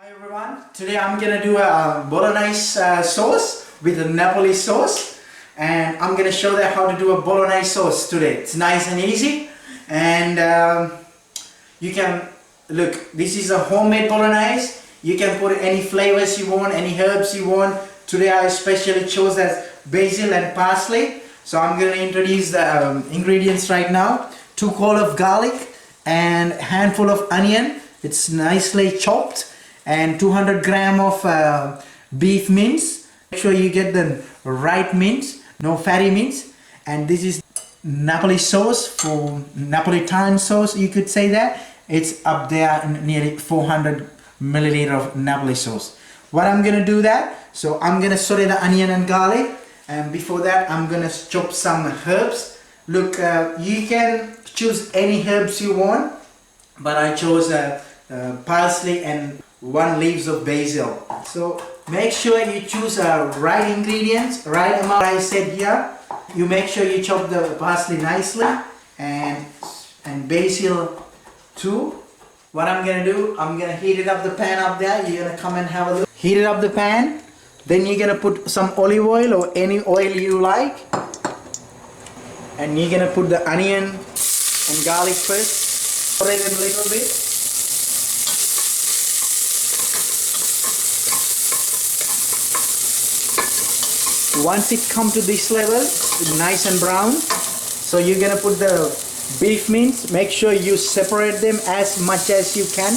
Hi everyone, today I'm gonna do a Bolognese sauce with a Napoli sauce, and I'm gonna show them how to do a Bolognese sauce today. It's nice and easy, and you can look, this is a homemade Bolognese. You can put any flavors you want, any herbs you want. Today I especially chose as basil and parsley. So I'm gonna introduce the ingredients right now. 2 cloves of garlic and a handful of onion. It's nicely chopped, and 200 grams of beef mince. Make sure you get the right mince, no fatty mince. And this is Napoli sauce, for Neapolitan sauce, you could say that. It's up there, nearly 400 milliliter of Napoli sauce. What I'm gonna do that, so I'm gonna saute the onion and garlic, and before that I'm gonna chop some herbs. Look, you can choose any herbs you want, but I chose parsley and 1 leaves of basil. So make sure you choose right ingredients, right amount I said here. You make sure you chop the parsley nicely, and basil too. What I'm gonna do, I'm gonna heat it up the pan up there. You're gonna come and have a look. Heat it up the pan, then you're gonna put some olive oil or any oil you like, and you're gonna put the onion and garlic first. Saute them a little bit. Once it comes to this level, nice and brown, so you're gonna put the beef mince. Make sure you separate them as much as you can.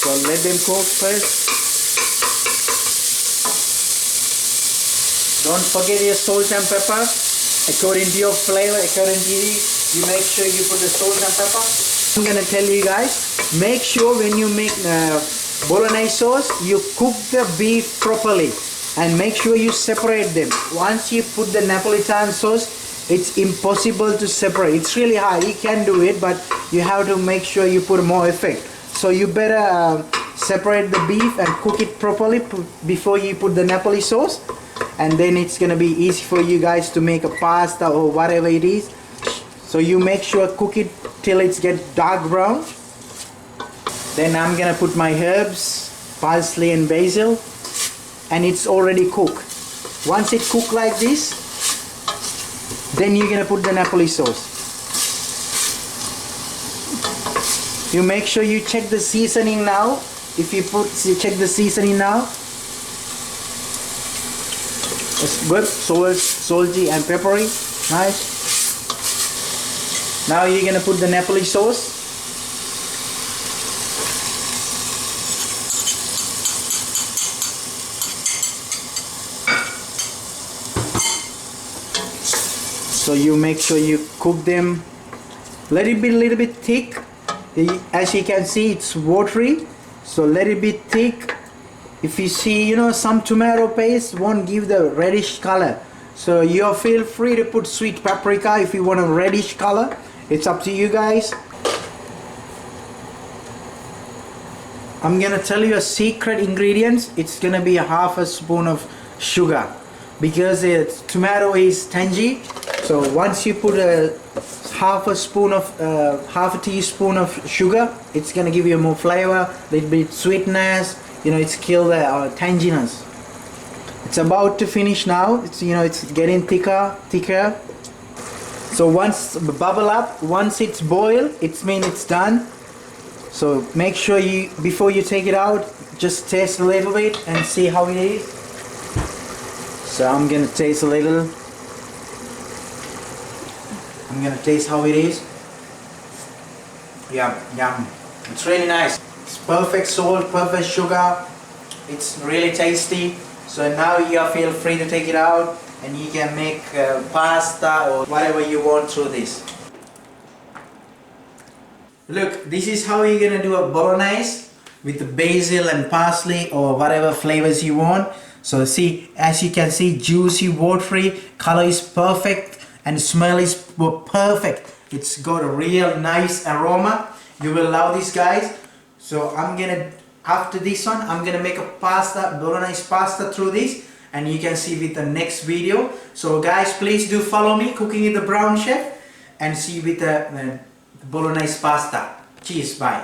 So let them cook first. Don't forget your salt and pepper. According to your flavor, according to you make sure you put the salt and pepper. I'm gonna tell you guys, make sure when you make Bolognese sauce, you cook the beef properly. And make sure you separate them. Once you put the Neapolitan sauce, it's impossible to separate. It's really hard. You can do it, but you have to make sure you put more effect. So you better separate the beef and cook it properly before you put the Napoli sauce, and then it's gonna be easy for you guys to make a pasta or whatever it is. So you make sure cook it till it's get dark brown. Then I'm gonna put my herbs, parsley and basil, and it's already cooked. Once it cooked like this, then you're gonna put the Napoli sauce. You make sure you check the seasoning now. If you check the seasoning now, it's good, salty and peppery, nice. Now you're gonna put the Napoli sauce. So you make sure you cook them. Let it be a little bit thick. As you can see, it's watery, so let it be thick. If you see, some tomato paste won't give the reddish color, so you feel free to put sweet paprika if you want a reddish color. It's up to you guys. I'm gonna tell you a secret ingredients. It's gonna be a half a spoon of sugar, because tomato is tangy. So once you put half a teaspoon of sugar, it's gonna give you more flavor, little bit sweetness. It's kill the tanginess. It's about to finish now. It's getting thicker. So once bubble up, once it's boiled, it means it's done. So make sure before you take it out, just taste a little bit and see how it is. So I'm gonna taste a little. I'm gonna taste how it is. Yeah, yum. It's really nice. It's perfect salt, perfect sugar. It's really tasty. So now you feel free to take it out, and you can make pasta or whatever you want through this. Look, this is how you're gonna do a Bolognese with the basil and parsley or whatever flavors you want. So see, as you can see, juicy, watery, color is perfect, and smell is perfect. It's got a real nice aroma. You will love this, guys. So after this one, I'm gonna make a Bolognese pasta through this, and you can see with the next video. So guys, please do follow me, Cooking with the Brown Chef, and see with the Bolognese pasta. Cheers, bye.